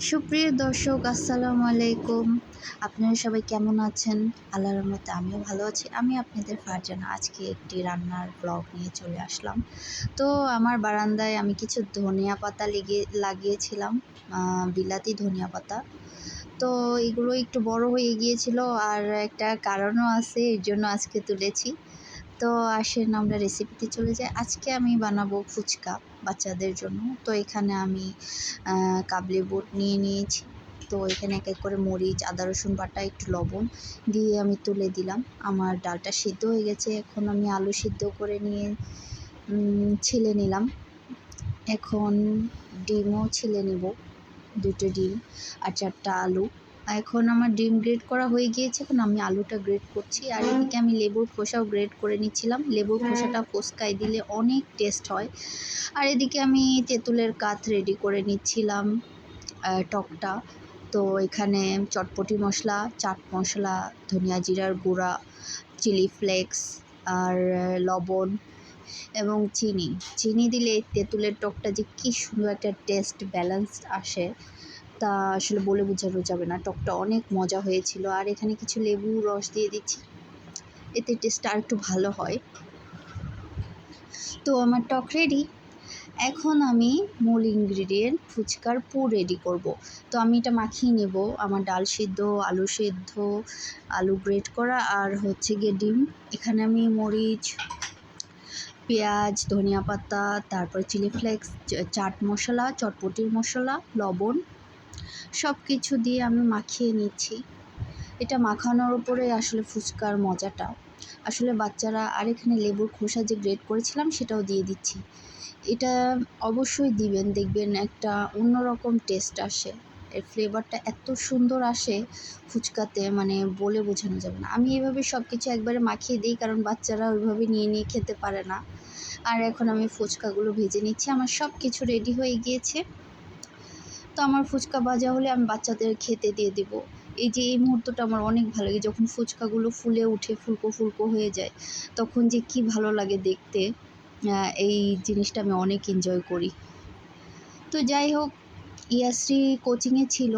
সুপ্রিয় দর্শক, আসসালামু আলাইকুম। আপনারা সবাই কেমন আছেন? আল্লাহর রহমতে আমিও ভালো আছি। আমি আপনাদের ফারজানা। আজকে একটি রান্নার ব্লগ নিয়ে চলে আসলাম। তো আমার বারান্দায় আমি কিছু ধনিয়া পাতা লাগিয়েছিলাম, বিলাতি ধনিয়া পাতা। তো এগুলো একটু বড় হয়ে গিয়েছিল, আর একটা কারণও আছে, এর জন্য আজকে তুলেছি। তো আসেন আমরা রেসিপিতে চলে যাই। আজকে আমি বানাবো ফুচকা বাচ্চাদের জন্য। তো এখানে আমি কাবলি বুট নিয়ে নিয়েছি। তো এখানে এক এক করে মরিচ, আদা রসুন বাটা, একটু লবণ দিয়ে আমি তুলে দিলাম। আমার ডালটা সিদ্ধ হয়ে গেছে। এখন আমি আলু সিদ্ধ করে নিয়ে ছিলে নিলাম। এখন ডিমও ছিলে নেব, 2টো ডিম আর 4টা আলু। এখন আমার ডিম গ্রেট করা হয়ে গিয়েছে, এখন আমি আলুটা গ্রেট করছি। আর এদিকে আমি লেবুর খোসাও গ্রেট করে নিচ্ছিলাম। লেবুর খোসাটা ফুচকায় দিলে অনেক টেস্ট হয়। আর এদিকে আমি তেঁতুলের কাঠ রেডি করে নিচ্ছিলাম, টকটা। তো এখানে চটপটি মশলা, চাট মশলা, ধনিয়া জিরার গুঁড়া, চিলি ফ্লেক্স আর লবণ এবং চিনি দিলে তেঁতুলের টকটা যে কী সুন্দর একটা টেস্ট ব্যালেন্স আসে, তা আসলে বলে বোঝানো যাবে না। টকটা অনেক মজা হয়েছিল। আর এখানে কিছু লেবু রস দিয়ে দিচ্ছি, এতে টেস্টটা আর একটু ভালো হয়। তো আমার টক রেডি। এখন আমি মূল ইনগ্রিডিয়েন্ট ফুচকার পুর রেডি করব। তো আমি এটা মাখিয়ে নেব। আমার ডাল সিদ্ধ, আলু সিদ্ধ, আলু গ্রেট করা আর হচ্ছে গিয়ে ডিম। এখানে আমি মরিচ, পেঁয়াজ, ধনিয়া পাতা, তারপর চিলি ফ্লেক্স, চাট মশলা, চটপটির মশলা, লবণ সব কিছু দিয়ে আমি মাখিয়ে নিচ্ছি। এটা মাখানোর উপরে আসলে ফুচকার মজাটা। আসলে বাচ্চারা, আর এখানে লেবুর খোসা যে গ্রেট করেছিলাম সেটাও দিয়ে দিচ্ছি। এটা অবশ্যই দিবেন, দেখবেন একটা অন্যরকম টেস্ট আসে। এর ফ্লেভারটা এত সুন্দর আসে ফুচকাতে, মানে বলে বোঝানো যাবে না। আমি এভাবে সব কিছু একবারে মাখিয়ে দিই, কারণ বাচ্চারা ওইভাবে নিয়ে খেতে পারে না। আর এখন আমি ফুচকাগুলো ভেজে নিচ্ছি। আমার সব কিছু রেডি হয়ে গিয়েছে। তো আমার ফুচকা ভাজা হলে আমি বাচ্চাদের খেতে দিয়ে দেব। এই মুহূর্তটা আমার অনেক ভালো লাগে, যখন ফুচকাগুলো ফুলে উঠে ফুলকো ফুলকো হয়ে যায়, তখন যে কি ভালো লাগে দেখতে। এই জিনিসটা আমি অনেক এনজয় করি। তো যাই হোক, ইয়াসরি কোচিংয়ে ছিল,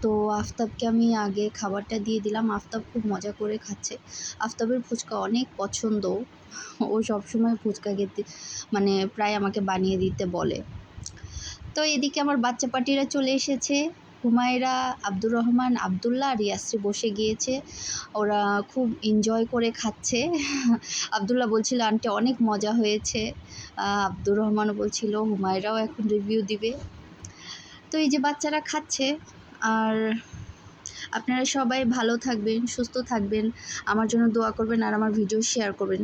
তো আফতাবকে আমি আগে খাবারটা দিয়ে দিলাম। আফতাব খুব মজা করে খাচ্ছে। আফতাবের ফুচকা অনেক পছন্দ। ও সবসময় ফুচকা খেতে, মানে প্রায় আমাকে বানিয়ে দিতে বলে। তো এদিকে আমার বাচ্চা পার্টিরা চলে এসেছে। হুমায়রা, আব্দুর রহমান, আবদুল্লাহ আর ইয়াসরি বসে গিয়েছে। ওরা খুব এনজয় করে খাচ্ছে। আবদুল্লাহ বলছিল আন্টি অনেক মজা হয়েছে। আব্দুর রহমানও বলছিল, হুমায়রাও এখন রিভিউ দিবে। তো এই যে বাচ্চারা খাচ্ছে। আর আপনারা সবাই ভালো থাকবেন, সুস্থ থাকবেন, আমার জন্য দোয়া করবেন আর আমার ভিডিও শেয়ার করবেন।